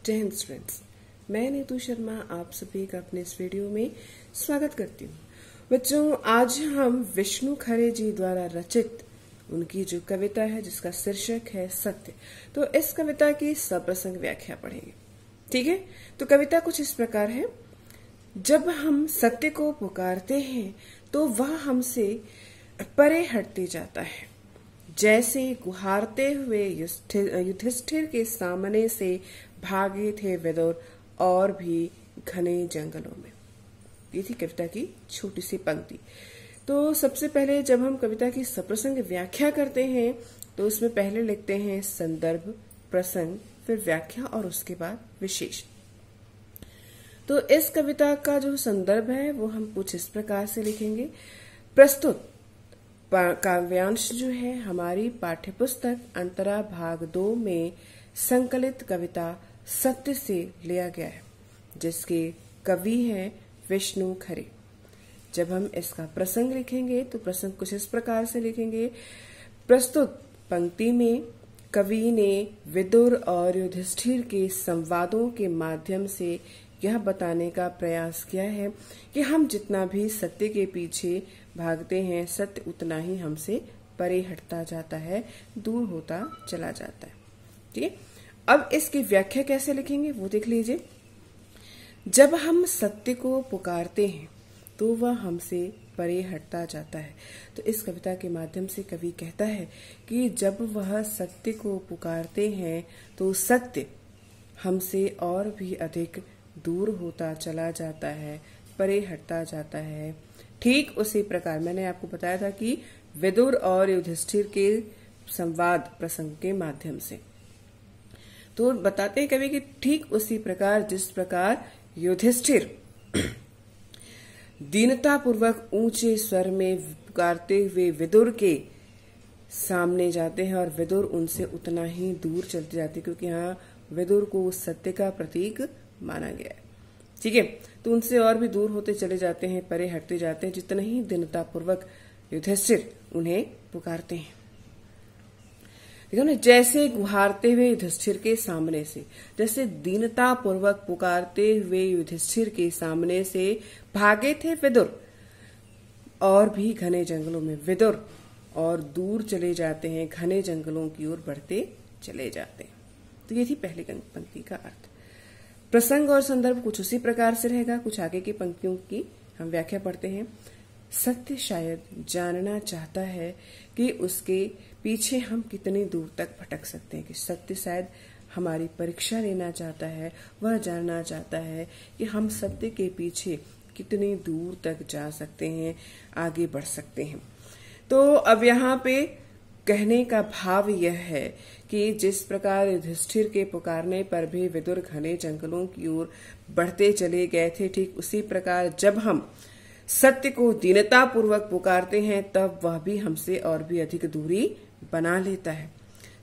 जय हिंद स्टूडेंट्स, मैं नीतू शर्मा आप सभी का अपने इस वीडियो में स्वागत करती हूँ। बच्चों, आज हम विष्णु खरे जी द्वारा रचित उनकी जो कविता है जिसका शीर्षक है सत्य, तो इस कविता की सप्रसंग व्याख्या पढ़ेंगे। ठीक है, तो कविता कुछ इस प्रकार है। जब हम सत्य को पुकारते हैं तो वह हमसे परे हटते जाता है, जैसे गुहारते हुए युधिष्ठिर के सामने से भागे थे विदुर और भी घने जंगलों में। ये थी कविता की छोटी सी पंक्ति। तो सबसे पहले जब हम कविता की सप्रसंग व्याख्या करते हैं तो उसमें पहले लिखते हैं संदर्भ, प्रसंग, फिर व्याख्या और उसके बाद विशेष। तो इस कविता का जो संदर्भ है वो हम कुछ इस प्रकार से लिखेंगे। प्रस्तुत काव्यांश जो है हमारी पाठ्यपुस्तक अंतरा भाग 2 में संकलित कविता सत्य से लिया गया है, जिसके कवि हैं विष्णु खरे। जब हम इसका प्रसंग लिखेंगे तो प्रसंग कुछ इस प्रकार से लिखेंगे। प्रस्तुत पंक्ति में कवि ने विदुर और युधिष्ठिर के संवादों के माध्यम से यह बताने का प्रयास किया है कि हम जितना भी सत्य के पीछे भागते हैं, सत्य उतना ही हमसे परे हटता जाता है, दूर होता चला जाता है। ठीक है, अब इसकी व्याख्या कैसे लिखेंगे वो देख लीजिए। जब हम सत्य को पुकारते हैं तो वह हमसे परे हटता जाता है। तो इस कविता के माध्यम से कवि कहता है कि जब वह सत्य को पुकारते हैं तो सत्य हमसे और भी अधिक दूर होता चला जाता है, परे हटता जाता है। ठीक उसी प्रकार मैंने आपको बताया था कि विदुर और युधिष्ठिर के संवाद प्रसंग के माध्यम से तो बताते हैं कवि कि ठीक उसी प्रकार जिस प्रकार युधिष्ठिर दीनता पूर्वक ऊंचे स्वर में पुकारते हुए विदुर के सामने जाते हैं और विदुर उनसे उतना ही दूर चलते जाते हैं, क्योंकि यहाँ विदुर को सत्य का प्रतीक माना गया है। ठीक है, तो उनसे और भी दूर होते चले जाते हैं, परे हटते जाते हैं, जितना ही दीनता पूर्वक युधिष्ठिर उन्हें पुकारते हैं। देखो ना, जैसे गुहारते हुए युधिष्ठिर के सामने से, जैसे दीनता पूर्वक पुकारते हुए युधिष्ठिर के सामने से भागे थे विदुर और भी घने जंगलों में। विदुर और दूर चले जाते हैं, घने जंगलों की ओर बढ़ते चले जाते हैं। तो ये थी पहली पंक्ति का अर्थ। प्रसंग और संदर्भ कुछ उसी प्रकार से रहेगा। कुछ आगे की पंक्तियों की हम व्याख्या पढ़ते हैं। सत्य शायद जानना चाहता है कि उसके पीछे हम कितनी दूर तक भटक सकते हैं, कि सत्य शायद हमारी परीक्षा लेना चाहता है। वह जानना चाहता है कि हम सत्य के पीछे कितनी दूर तक जा सकते हैं, आगे बढ़ सकते हैं। तो अब यहाँ पे कहने का भाव यह है कि जिस प्रकार युधिष्ठिर के पुकारने पर भी विदुर घने जंगलों की ओर बढ़ते चले गए थे, ठीक उसी प्रकार जब हम सत्य को दीनता पूर्वक पुकारते हैं तब वह भी हमसे और भी अधिक दूरी बना लेता है।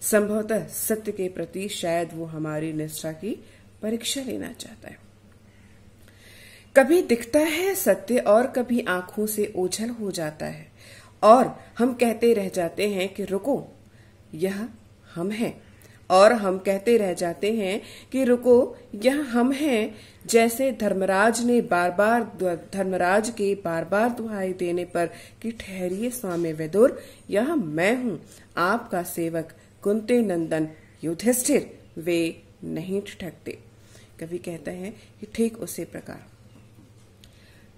संभवतः सत्य के प्रति शायद वो हमारी निष्ठा की परीक्षा लेना चाहता है। कभी दिखता है सत्य और कभी आंखों से ओझल हो जाता है और हम कहते रह जाते हैं कि रुको, यह हम हैं, और हम कहते रह जाते हैं कि रुको, यह हम हैं। जैसे धर्मराज के बार बार दुहाई देने पर कि ठहरिए स्वामी विदुर, यह मैं हूँ आपका सेवक कुंती नंदन युधिष्ठिर, वे नहीं ठगते। कवि कहता है कि ठीक उसी प्रकार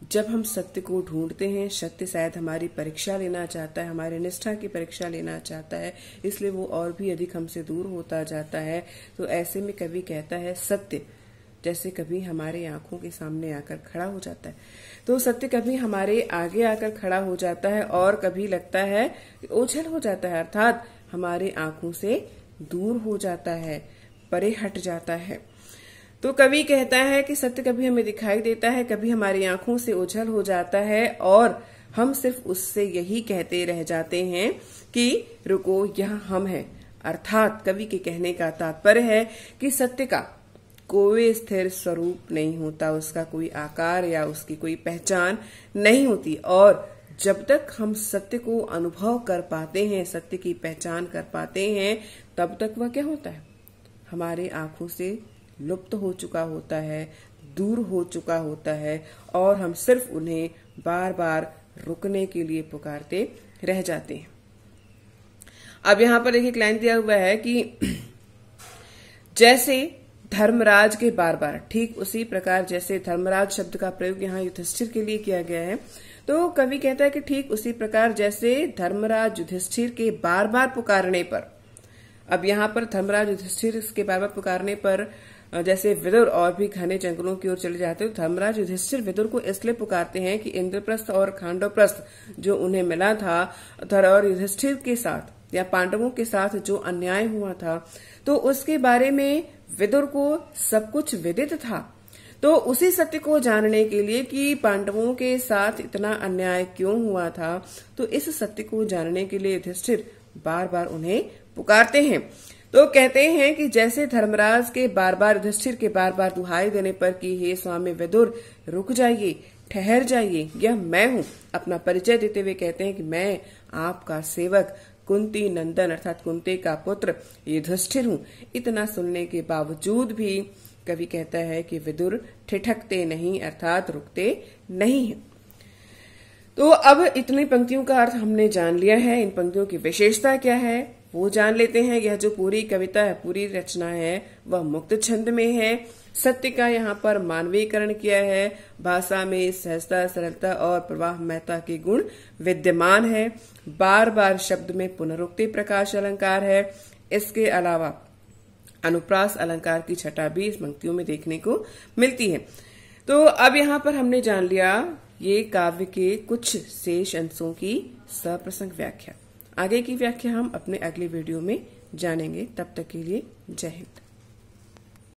जब हम सत्य को ढूंढते हैं, सत्य शायद हमारी परीक्षा लेना चाहता है, हमारी निष्ठा की परीक्षा लेना चाहता है, इसलिए वो और भी अधिक हमसे दूर होता जाता है। तो ऐसे में कवि कहता है सत्य जैसे कभी हमारे आंखों के सामने आकर खड़ा हो जाता है, तो सत्य कभी हमारे आगे आकर खड़ा हो जाता है और कभी लगता है ओझल हो जाता है, अर्थात हमारे आंखों से दूर हो जाता है, परे हट जाता है। तो कवि कहता है कि सत्य कभी हमें दिखाई देता है, कभी हमारी आंखों से ओझल हो जाता है और हम सिर्फ उससे यही कहते रह जाते हैं कि रुको, यह हम हैं। अर्थात कवि के कहने का तात्पर्य है कि सत्य का कोई स्थिर स्वरूप नहीं होता, उसका कोई आकार या उसकी कोई पहचान नहीं होती, और जब तक हम सत्य को अनुभव कर पाते हैं, सत्य की पहचान कर पाते हैं, तब तक वह क्या होता है, हमारे आंखों से लुप्त हो चुका होता है, दूर हो चुका होता है और हम सिर्फ उन्हें बार बार रुकने के लिए पुकारते रह जाते हैं। अब यहां पर एक लाइन दिया हुआ है कि जैसे धर्मराज के बार बार, ठीक उसी प्रकार जैसे धर्मराज शब्द का प्रयोग यहाँ युधिष्ठिर के लिए किया गया है, तो कवि कहता है कि ठीक उसी प्रकार जैसे धर्मराज युधिष्ठिर के बार बार पुकारने पर, अब यहाँ पर धर्मराज युधिष्ठिर के बार बार पुकारने पर जैसे विदुर और भी घने जंगलों की ओर चले जाते हैं, तो धर्मराज युधिष्ठिर विदुर को इसलिए पुकारते हैं कि इंद्रप्रस्थ और खांडवप्रस्थ जो उन्हें मिला था और युधिष्ठिर के साथ या पांडवों के साथ जो अन्याय हुआ था, तो उसके बारे में विदुर को सब कुछ विदित था। तो उसी सत्य को जानने के लिए कि पांडवों के साथ इतना अन्याय क्यों हुआ था, तो इस सत्य को जानने के लिए युधिष्ठिर बार बार उन्हें पुकारते हैं। तो कहते हैं कि जैसे धर्मराज के बार बार युधिष्ठिर के बार बार दुहाई देने पर कि हे स्वामी विदुर, रुक जाइए, ठहर जाइए, यह मैं हूं, अपना परिचय देते हुए कहते हैं कि मैं आपका सेवक कुंती नंदन अर्थात कुंती का पुत्र युधिष्ठिर हूं। इतना सुनने के बावजूद भी कवि कहता है कि विदुर ठिठकते नहीं अर्थात रुकते नहीं है। तो अब इतनी पंक्तियों का अर्थ हमने जान लिया है, इन पंक्तियों की विशेषता क्या है वो जान लेते हैं। यह जो पूरी कविता है, पूरी रचना है, वह मुक्त छंद में है। सत्य का यहाँ पर मानवीकरण किया है। भाषा में सहजता, सरलता और प्रवाहमयता के गुण विद्यमान है। बार बार शब्द में पुनरुक्ति प्रकाश अलंकार है। इसके अलावा अनुप्रास अलंकार की छटा भी इस पंक्तियों में देखने को मिलती है। तो अब यहाँ पर हमने जान लिया ये काव्य के कुछ शेष अंशों की सप्रसंग व्याख्या। आगे की व्याख्या हम अपने अगले वीडियो में जानेंगे। तब तक के लिए जय हिंद।